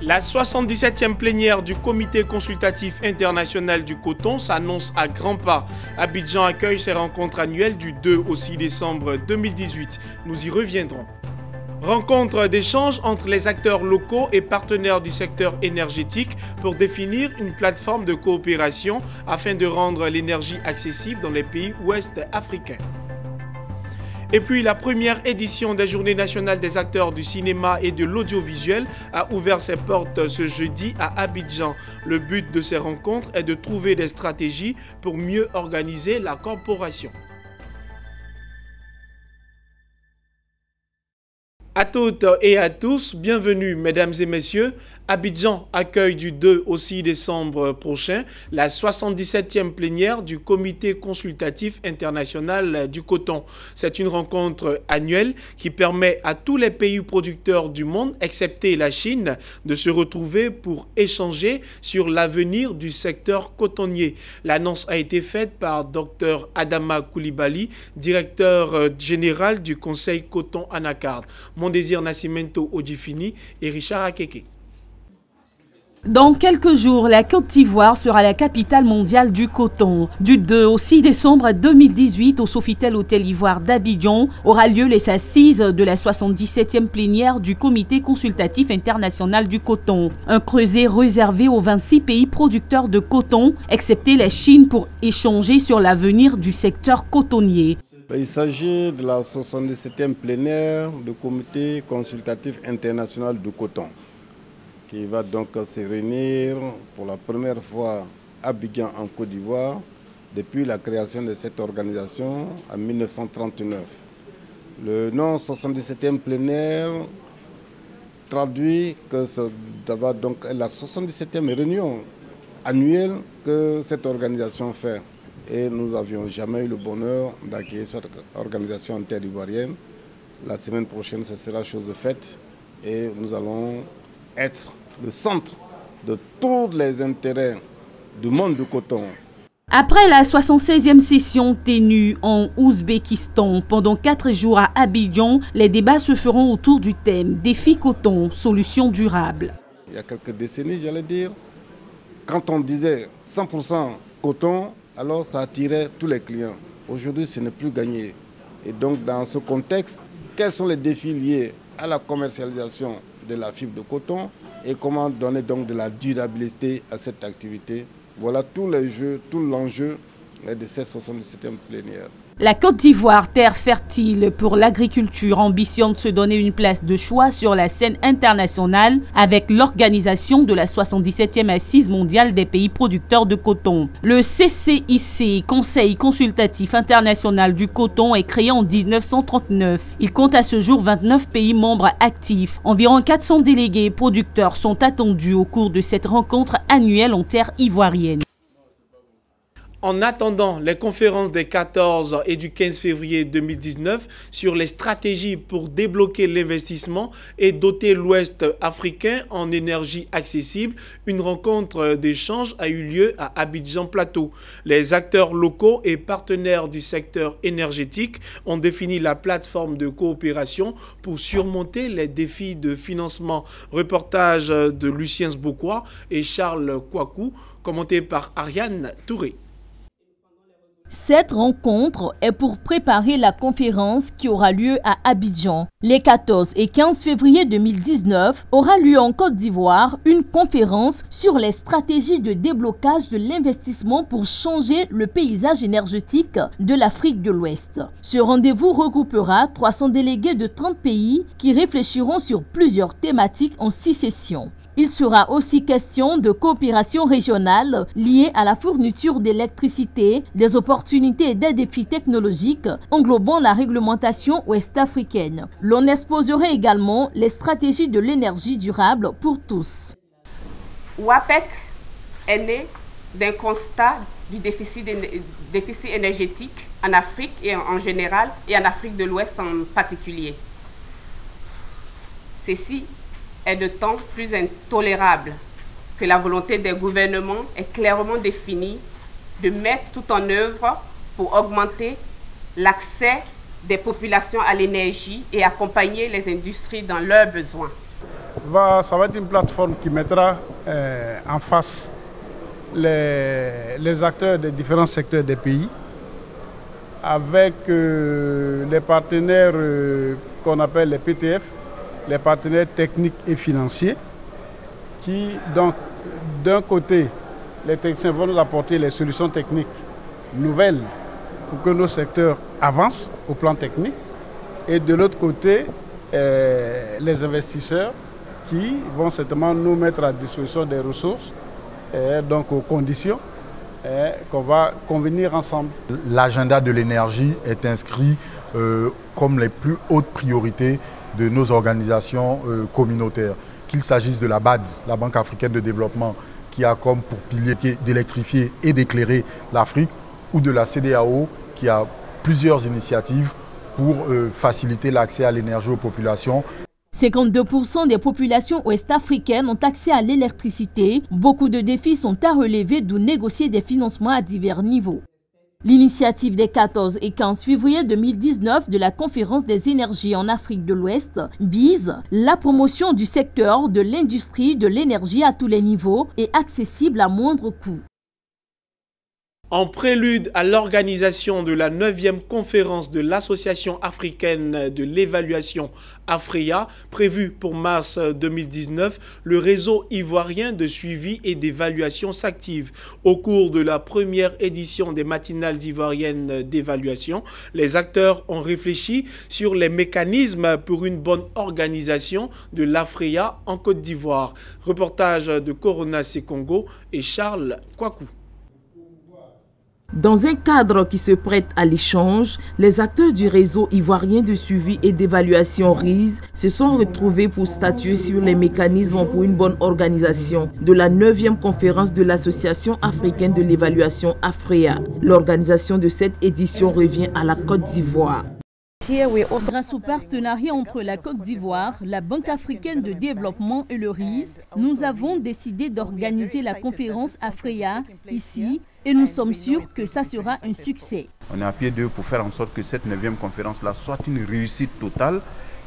La 77e plénière du Comité consultatif international du coton s'annonce à grands pas. Abidjan accueille ses rencontres annuelles du 2 au 6 décembre 2018. Nous y reviendrons. Rencontre d'échange entre les acteurs locaux et partenaires du secteur énergétique pour définir une plateforme de coopération afin de rendre l'énergie accessible dans les pays ouest africains. Et puis la première édition des Journées nationales des acteurs du cinéma et de l'audiovisuel a ouvert ses portes ce jeudi à Abidjan. Le but de ces rencontres est de trouver des stratégies pour mieux organiser la corporation. À toutes et à tous, bienvenue mesdames et messieurs. Abidjan accueille du 2 au 6 décembre prochain la 77e plénière du Comité consultatif international du coton. C'est une rencontre annuelle qui permet à tous les pays producteurs du monde, excepté la Chine, de se retrouver pour échanger sur l'avenir du secteur cotonnier. L'annonce a été faite par Dr Adama Koulibaly, directeur général du Conseil Coton Anacarde. Mon désir Nascimento Odifini et Richard Akeke. Dans quelques jours, la Côte d'Ivoire sera la capitale mondiale du coton. Du 2 au 6 décembre 2018, au Sofitel Hôtel Ivoire d'Abidjan, aura lieu les assises de la 77e plénière du Comité consultatif international du coton. Un creuset réservé aux 26 pays producteurs de coton, excepté la Chine, pour échanger sur l'avenir du secteur cotonnier. Il s'agit de la 77e plénière du Comité consultatif international du coton, qui va donc se réunir pour la première fois à Abidjan en Côte d'Ivoire depuis la création de cette organisation en 1939. Le nom 77e plénière traduit que ça va donc être la 77e réunion annuelle que cette organisation fait. Et nous n'avions jamais eu le bonheur d'accueillir cette organisation en terre ivoirienne. La semaine prochaine, ce sera chose faite et nous allons être le centre de tous les intérêts du monde du coton. Après la 76e session tenue en Ouzbékistan pendant 4 jours à Abidjan, les débats se feront autour du thème « Défi coton, solutions durables ». Il y a quelques décennies, j'allais dire, quand on disait 100% coton, alors ça attirait tous les clients. Aujourd'hui, ce n'est plus gagné. Et donc, dans ce contexte, quels sont les défis liés à la commercialisation de la fibre de coton et comment donner donc de la durabilité à cette activité? Voilà tous les jeux, tout l'enjeu de cette 77e plénière. La Côte d'Ivoire, terre fertile pour l'agriculture, ambitionne de se donner une place de choix sur la scène internationale avec l'organisation de la 77e Assise mondiale des pays producteurs de coton. Le CCIC, Conseil consultatif international du coton, est créé en 1939. Il compte à ce jour 29 pays membres actifs. Environ 400 délégués producteurs sont attendus au cours de cette rencontre annuelle en terre ivoirienne. En attendant les conférences des 14 et du 15 février 2019 sur les stratégies pour débloquer l'investissement et doter l'Ouest africain en énergie accessible, une rencontre d'échange a eu lieu à Abidjan Plateau. Les acteurs locaux et partenaires du secteur énergétique ont défini la plateforme de coopération pour surmonter les défis de financement. Reportage de Lucien Sbokwa et Charles Kouakou, commenté par Ariane Touré. Cette rencontre est pour préparer la conférence qui aura lieu à Abidjan. Les 14 et 15 février 2019 aura lieu en Côte d'Ivoire une conférence sur les stratégies de déblocage de l'investissement pour changer le paysage énergétique de l'Afrique de l'Ouest. Ce rendez-vous regroupera 300 délégués de 30 pays qui réfléchiront sur plusieurs thématiques en 6 sessions. Il sera aussi question de coopération régionale liée à la fourniture d'électricité, des opportunités et des défis technologiques englobant la réglementation ouest-africaine. L'on exposerait également les stratégies de l'énergie durable pour tous. WAPEC est né d'un constat du déficit énergétique en Afrique et en général et en Afrique de l'Ouest en particulier. Ceci est de temps plus intolérable que la volonté des gouvernements est clairement définie de mettre tout en œuvre pour augmenter l'accès des populations à l'énergie et accompagner les industries dans leurs besoins. Ça va être une plateforme qui mettra en face les acteurs des différents secteurs des pays avec les partenaires qu'on appelle les PTF, les partenaires techniques et financiers qui, donc, d'un côté, les techniciens vont nous apporter les solutions techniques nouvelles pour que nos secteurs avancent au plan technique et de l'autre côté, les investisseurs qui vont certainement nous mettre à disposition des ressources, donc aux conditions qu'on va convenir ensemble. L'agenda de l'énergie est inscrit comme les plus hautes priorités de nos organisations communautaires. Qu'il s'agisse de la BAD, la Banque africaine de développement, qui a comme pour pilier d'électrifier et d'éclairer l'Afrique, ou de la CEDEAO, qui a plusieurs initiatives pour faciliter l'accès à l'énergie aux populations. 52% des populations ouest-africaines ont accès à l'électricité. Beaucoup de défis sont à relever, d'où négocier des financements à divers niveaux. L'initiative des 14 et 15 février 2019 de la Conférence des énergies en Afrique de l'Ouest vise la promotion du secteur de l'industrie de l'énergie à tous les niveaux et accessible à moindre coût. En prélude à l'organisation de la 9e conférence de l'Association africaine de l'évaluation AFREA, prévue pour mars 2019, le réseau ivoirien de suivi et d'évaluation s'active. Au cours de la première édition des matinales ivoiriennes d'évaluation, les acteurs ont réfléchi sur les mécanismes pour une bonne organisation de l'AFREA en Côte d'Ivoire. Reportage de Corona Sekongo et Charles Kwaku. Dans un cadre qui se prête à l'échange, les acteurs du réseau ivoirien de suivi et d'évaluation RIS se sont retrouvés pour statuer sur les mécanismes pour une bonne organisation de la 9e conférence de l'Association africaine de l'évaluation AFREA. L'organisation de cette édition revient à la Côte d'Ivoire. Grâce au partenariat entre la Côte d'Ivoire, la Banque africaine de développement et le RIS, nous avons décidé d'organiser la conférence AFREA ici et nous sommes sûrs que ça sera un succès. On est à pied d'eux pour faire en sorte que cette 9e conférence-là soit une réussite totale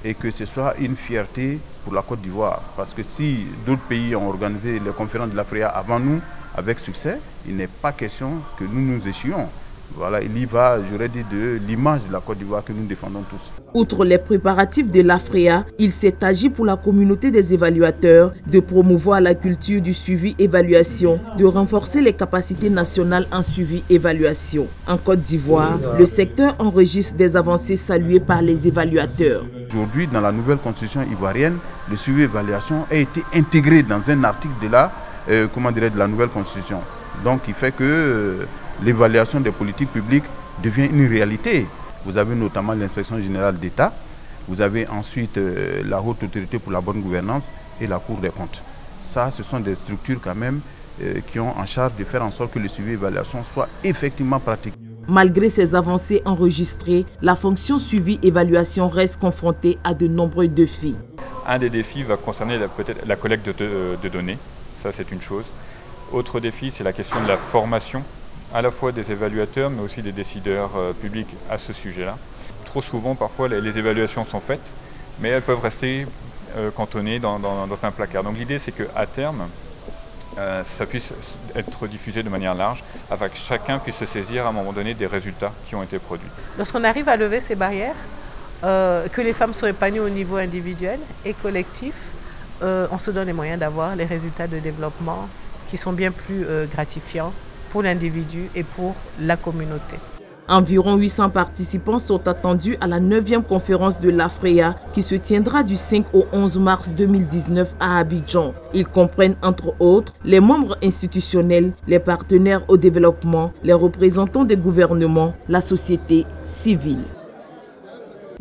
et que ce soit une fierté pour la Côte d'Ivoire. Parce que si d'autres pays ont organisé les conférences de l'AFREA avant nous avec succès, il n'est pas question que nous échouions. Voilà, il y va, j'aurais dit, de l'image de la Côte d'Ivoire que nous défendons tous. Outre les préparatifs de l'AFREA, il s'est agi pour la communauté des évaluateurs de promouvoir la culture du suivi-évaluation, de renforcer les capacités nationales en suivi-évaluation. En Côte d'Ivoire, le secteur enregistre des avancées saluées par les évaluateurs. Aujourd'hui, dans la nouvelle constitution ivoirienne, le suivi-évaluation a été intégré dans un article de la nouvelle constitution. Donc, il fait que l'évaluation des politiques publiques devient une réalité. Vous avez notamment l'inspection générale d'État, vous avez ensuite la haute autorité pour la bonne gouvernance et la Cour des comptes. Ça, ce sont des structures quand même qui ont en charge de faire en sorte que le suivi et l'évaluation soit effectivement pratique. Malgré ces avancées enregistrées, la fonction suivi-évaluation reste confrontée à de nombreux défis. Un des défis va concerner peut-être la collecte de données, ça c'est une chose. Autre défi, c'est la question de la formation, à la fois des évaluateurs, mais aussi des décideurs publics à ce sujet-là. Trop souvent, parfois, les évaluations sont faites, mais elles peuvent rester cantonnées dans un placard. Donc l'idée, c'est qu'à terme, ça puisse être diffusé de manière large, afin que chacun puisse se saisir à un moment donné des résultats qui ont été produits. Lorsqu'on arrive à lever ces barrières, que les femmes soient épanouies au niveau individuel et collectif, on se donne les moyens d'avoir les résultats de développement qui sont bien plus gratifiants pour l'individu et pour la communauté. Environ 800 participants sont attendus à la 9e conférence de l'AFREA qui se tiendra du 5 au 11 mars 2019 à Abidjan. Ils comprennent entre autres les membres institutionnels, les partenaires au développement, les représentants des gouvernements, la société civile.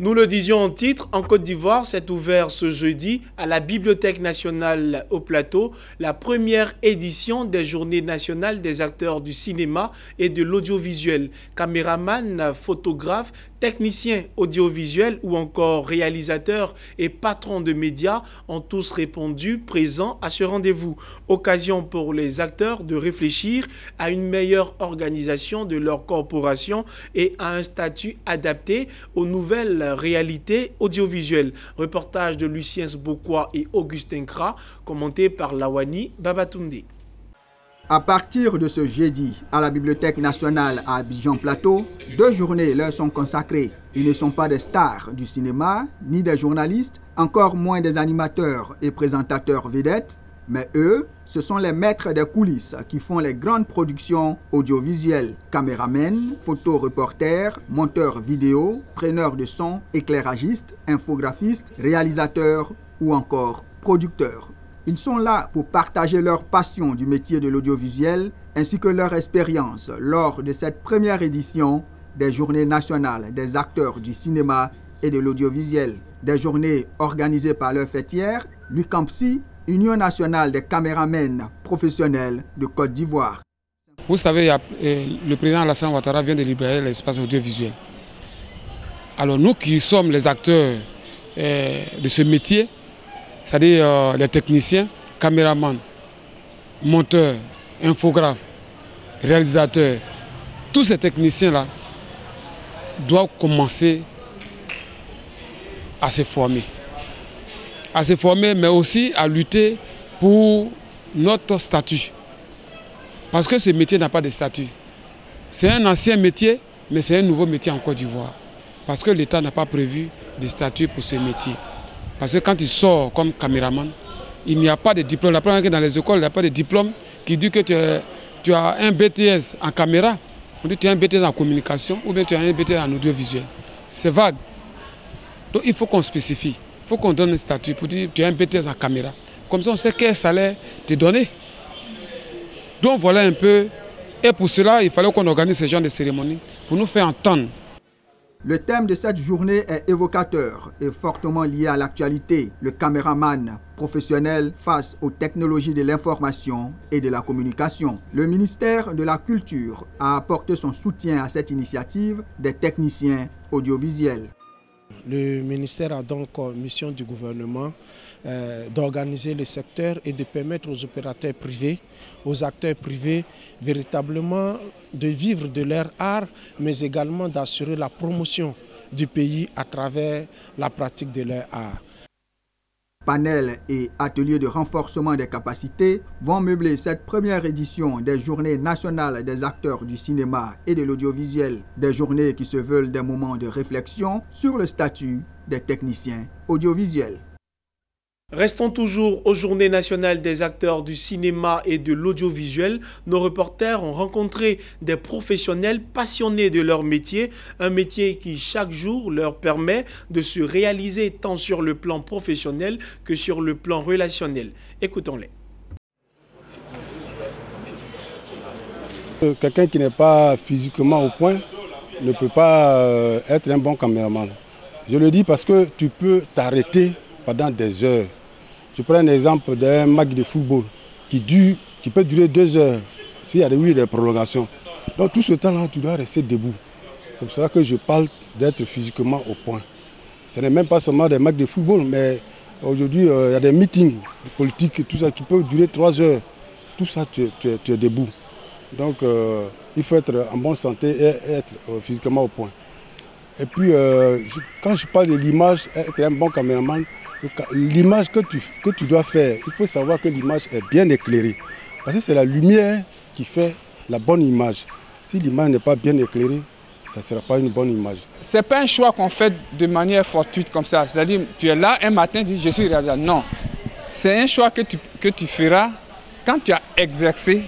Nous le disions en titre, en Côte d'Ivoire, s'est ouvert ce jeudi à la Bibliothèque nationale au Plateau la première édition des Journées nationales des acteurs du cinéma et de l'audiovisuel. Caméraman, photographe, technicien audiovisuel ou encore réalisateurs et patrons de médias ont tous répondu présents à ce rendez-vous. Occasion pour les acteurs de réfléchir à une meilleure organisation de leur corporation et à un statut adapté aux nouvelles réalités audiovisuelles. Reportage de Lucien Sbokwa et Augustin Kra, commenté par Lawani Babatunde. À partir de ce jeudi, à la Bibliothèque nationale à Abidjan Plateau, 2 journées leur sont consacrées. Ils ne sont pas des stars du cinéma, ni des journalistes, encore moins des animateurs et présentateurs vedettes, mais eux, ce sont les maîtres des coulisses qui font les grandes productions audiovisuelles. Caméramen, photoreporters, monteurs vidéo, preneurs de son, éclairagistes, infographistes, réalisateurs ou encore producteurs. Ils sont là pour partager leur passion du métier de l'audiovisuel ainsi que leur expérience lors de cette première édition des Journées nationales des acteurs du cinéma et de l'audiovisuel. Des journées organisées par leur fêtière, l'UCAMPSI, Union nationale des caméramens professionnels de Côte d'Ivoire. Vous savez, le président Alassane Ouattara vient de libérer l'espace audiovisuel. Alors nous qui sommes les acteurs de ce métier, c'est-à-dire les techniciens, caméramans, monteurs, infographes, réalisateurs, tous ces techniciens-là doivent commencer à se former. Mais aussi à lutter pour notre statut. Parce que ce métier n'a pas de statut. C'est un ancien métier, mais c'est un nouveau métier en Côte d'Ivoire. Parce que l'État n'a pas prévu de statut pour ce métier. Parce que quand tu sors comme caméraman, il n'y a pas de diplôme. La première fois que dans les écoles, il n'y a pas de diplôme qui dit que tu as un BTS en caméra, on dit que tu as un BTS en communication ou bien tu as un BTS en audiovisuel. C'est vague. Donc il faut qu'on spécifie. Il faut qu'on donne un statut pour dire que tu as un BTS en caméra. Comme ça, on sait quel salaire te donner. Donc voilà un peu. Et pour cela, il fallait qu'on organise ce genre de cérémonie pour nous faire entendre. Le thème de cette journée est évocateur et fortement lié à l'actualité. Le caméraman professionnel face aux technologies de l'information et de la communication. Le ministère de la Culture a apporté son soutien à cette initiative des techniciens audiovisuels. Le ministère a donc mission du gouvernement d'organiser le secteur et de permettre aux opérateurs privés, aux acteurs privés, véritablement de vivre de leur art, mais également d'assurer la promotion du pays à travers la pratique de leur art. Panels et ateliers de renforcement des capacités vont meubler cette première édition des Journées nationales des acteurs du cinéma et de l'audiovisuel. Des journées qui se veulent des moments de réflexion sur le statut des techniciens audiovisuels. Restons toujours aux Journées nationales des acteurs du cinéma et de l'audiovisuel. Nos reporters ont rencontré des professionnels passionnés de leur métier, un métier qui chaque jour leur permet de se réaliser tant sur le plan professionnel que sur le plan relationnel. Écoutons-les. Quelqu'un qui n'est pas physiquement au point ne peut pas être un bon caméraman. Je le dis parce que tu peux t'arrêter pendant des heures. Je prends un exemple d'un match de football qui peut durer 2 heures s'il y a des prolongations. Donc tout ce temps-là, tu dois rester debout. C'est pour ça que je parle d'être physiquement au point. Ce n'est même pas seulement des matchs de football, mais aujourd'hui, il y a des meetings politiques, tout ça qui peut durer 3 heures. Tout ça, tu es debout. Donc il faut être en bonne santé et être physiquement au point. Et puis, quand je parle de l'image, être un bon caméraman, l'image que tu dois faire, il faut savoir que l'image est bien éclairée. Parce que c'est la lumière qui fait la bonne image. Si l'image n'est pas bien éclairée, ça ne sera pas une bonne image. Ce n'est pas un choix qu'on fait de manière fortuite comme ça. C'est-à-dire, tu es là un matin, tu dis je suis réalisateur. Non. C'est un choix que tu feras quand tu as exercé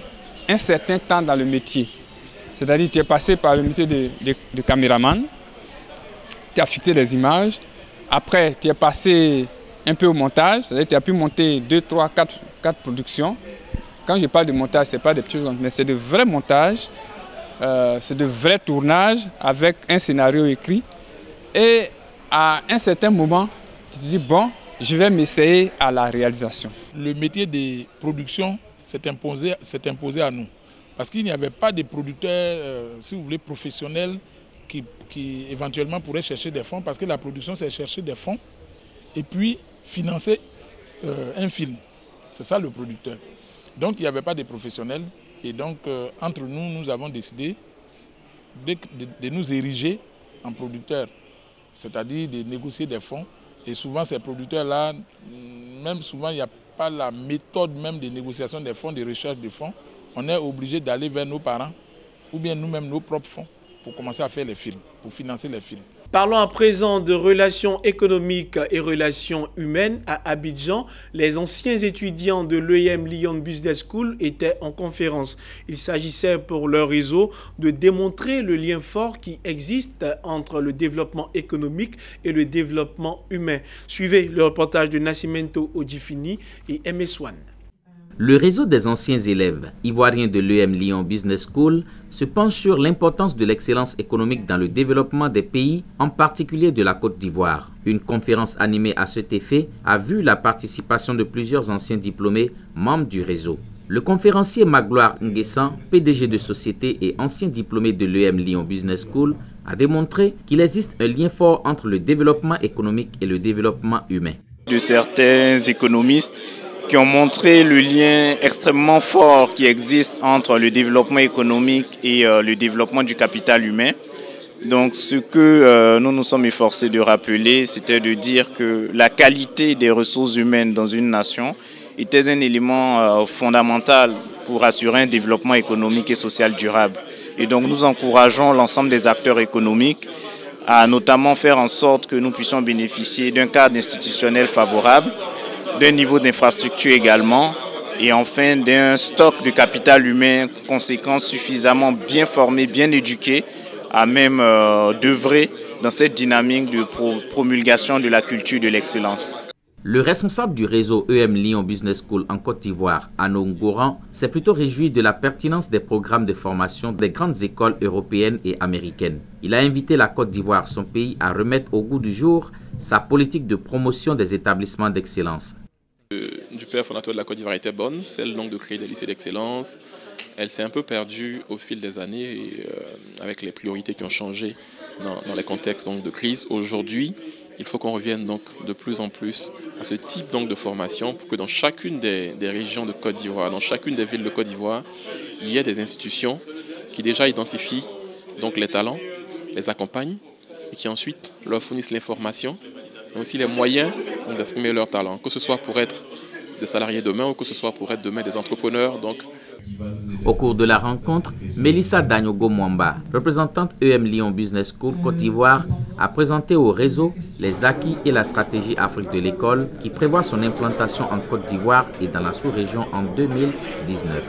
un certain temps dans le métier. C'est-à-dire, tu es passé par le métier de caméraman, tu as fixé des images, après tu es passé un peu au montage, c'est-à-dire tu as pu monter 2, 3, 4 productions. Quand je parle de montage, ce n'est pas des petites choses, mais c'est de vrais montages, c'est de vrais tournages avec un scénario écrit. Et À un certain moment, tu te dis, bon, je vais m'essayer à la réalisation. Le métier de production s'est imposé à nous. Parce qu'il n'y avait pas de producteurs, si vous voulez, professionnels qui éventuellement pourraient chercher des fonds. Parce que la production, c'est chercher des fonds et puis financer un film. C'est ça le producteur. Donc il n'y avait pas de professionnels. Et donc entre nous, nous avons décidé de nous ériger en producteurs. C'est-à-dire de négocier des fonds. Et souvent, ces producteurs-là, même souvent, il n'y a pas la méthode même de négociation des fonds, de recherche des fonds. On est obligé d'aller vers nos parents ou bien nous-mêmes nos propres fonds pour commencer à faire les films, pour financer les films. Parlons à présent de relations économiques et relations humaines. À Abidjan, les anciens étudiants de l'EM Lyon Business School étaient en conférence. Il s'agissait pour leur réseau de démontrer le lien fort qui existe entre le développement économique et le développement humain. Suivez le reportage de Nascimento Odifini et M. Swan. Le réseau des anciens élèves ivoiriens de l'EM Lyon Business School se penche sur l'importance de l'excellence économique dans le développement des pays, en particulier de la Côte d'Ivoire. Une conférence animée à cet effet a vu la participation de plusieurs anciens diplômés membres du réseau. Le conférencier Magloire Nguessan, PDG de société et ancien diplômé de l'EM Lyon Business School, a démontré qu'il existe un lien fort entre le développement économique et le développement humain. De certains économistes qui ont montré le lien extrêmement fort qui existe entre le développement économique et le développement du capital humain. Donc ce que nous nous sommes efforcés de rappeler, c'était de dire que la qualité des ressources humaines dans une nation était un élément fondamental pour assurer un développement économique et social durable. Et donc nous encourageons l'ensemble des acteurs économiques à notamment faire en sorte que nous puissions bénéficier d'un cadre institutionnel favorable, d'un niveau d'infrastructure également, et enfin d'un stock de capital humain conséquent, suffisamment bien formé, bien éduqué, à même d'œuvrer dans cette dynamique de promulgation de la culture de l'excellence. Le responsable du réseau EM Lyon Business School en Côte d'Ivoire, Ano Ngoran, s'est plutôt réjoui de la pertinence des programmes de formation des grandes écoles européennes et américaines. Il a invité la Côte d'Ivoire, son pays, à remettre au goût du jour sa politique de promotion des établissements d'excellence. Du père fondateur de la Côte d'Ivoire était bonne, celle donc de créer des lycées d'excellence. Elle s'est un peu perdue au fil des années et, avec les priorités qui ont changé dans les contextes donc, de crise. Aujourd'hui, il faut qu'on revienne donc de plus en plus à ce type donc, de formation pour que dans chacune des régions de Côte d'Ivoire, dans chacune des villes de Côte d'Ivoire, il y ait des institutions qui déjà identifient donc, les talents, les accompagnent et qui ensuite leur fournissent l'information, mais aussi les moyens d'exprimer leurs talents, que ce soit pour être des salariés demain ou que ce soit pour être demain des entrepreneurs. Donc. Au cours de la rencontre, Mélissa Danyogo Mwamba, représentante EM Lyon Business School Côte d'Ivoire, a présenté au réseau les acquis et la stratégie Afrique de l'école qui prévoit son implantation en Côte d'Ivoire et dans la sous-région en 2019.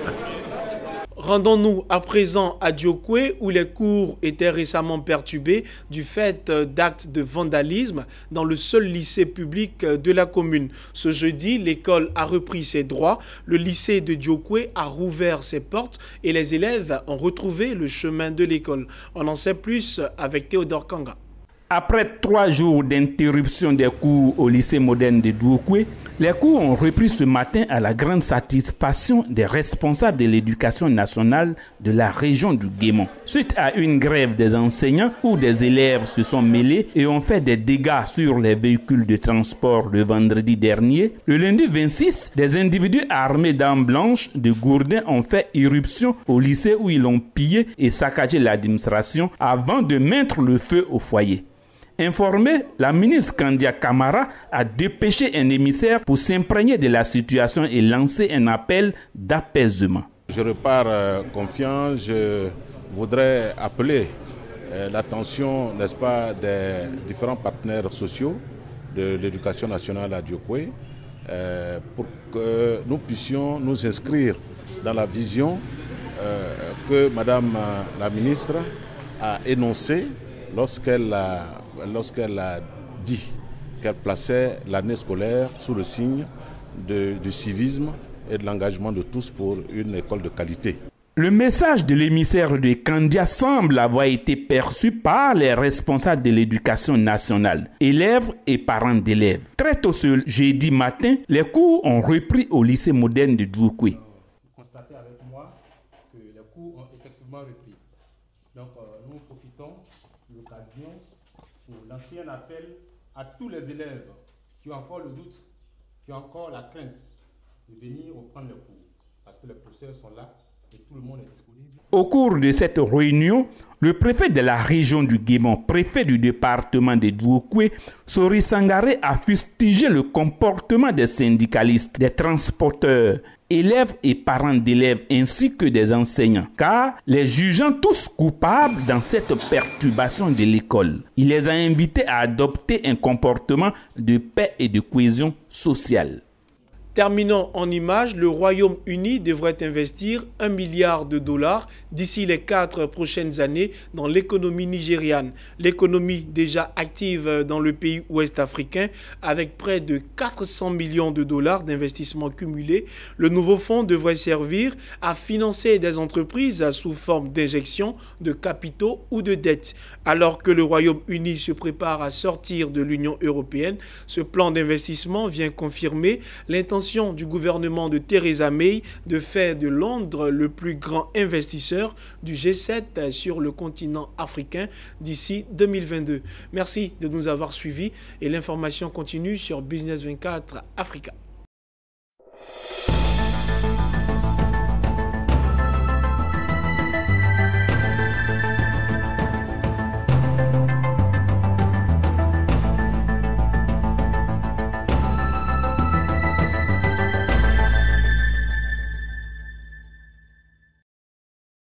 Rendons-nous à présent à Diokwe où les cours étaient récemment perturbés du fait d'actes de vandalisme dans le seul lycée public de la commune. Ce jeudi, l'école a repris ses droits, le lycée de Diokwe a rouvert ses portes et les élèves ont retrouvé le chemin de l'école. On en sait plus avec Théodore Kanga. Après 3 jours d'interruption des cours au lycée moderne de Diokwe, les cours ont repris ce matin à la grande satisfaction des responsables de l'éducation nationale de la région du Guémon. Suite à une grève des enseignants où des élèves se sont mêlés et ont fait des dégâts sur les véhicules de transport le vendredi dernier, le lundi 26, des individus armés d'armes blanches de Gourdin ont fait irruption au lycée où ils ont pillé et saccagé l'administration avant de mettre le feu au foyer. Informée, la ministre Kandia Kamara a dépêché un émissaire pour s'imprégner de la situation et lancer un appel d'apaisement. Je repars confiant, je voudrais appeler l'attention, n'est-ce pas, des différents partenaires sociaux de l'éducation nationale à Diokwe pour que nous puissions nous inscrire dans la vision que Madame la ministre a énoncée lorsqu'elle a dit qu'elle plaçait l'année scolaire sous le signe du civisme et de l'engagement de tous pour une école de qualité. Le message de l'émissaire de Kandia semble avoir été perçu par les responsables de l'éducation nationale, élèves et parents d'élèves. Très tôt ce jeudi matin, les cours ont repris au lycée moderne de Dououkoué. Vous constatez avec moi que les cours ont effectivement repris. Donc nous profitons de l'occasion pour lancer un appel à tous les élèves qui ont encore le doute, qui ont encore la crainte de venir reprendre les cours, parce que les professeurs sont là. Et tout le monde est disponible. Au cours de cette réunion, le préfet de la région du Guémon, préfet du département de Dououkoué, Sori Sangaré, a fustigé le comportement des syndicalistes, des transporteurs, élèves et parents d'élèves ainsi que des enseignants, car les jugeant tous coupables dans cette perturbation de l'école, il les a invités à adopter un comportement de paix et de cohésion sociale. Terminons en images, le Royaume-Uni devrait investir $1 milliard d'ici les 4 prochaines années dans l'économie nigériane. L'économie déjà active dans le pays ouest africain avec près de $400 millions d'investissements cumulés. Le nouveau fonds devrait servir à financer des entreprises sous forme d'injection de capitaux ou de dettes. Alors que le Royaume-Uni se prépare à sortir de l'Union européenne, ce plan d'investissement vient confirmer l'intention du gouvernement de Theresa May de faire de Londres le plus grand investisseur du G7 sur le continent africain d'ici 2022. Merci de nous avoir suivis et l'information continue sur Business 24 Africa.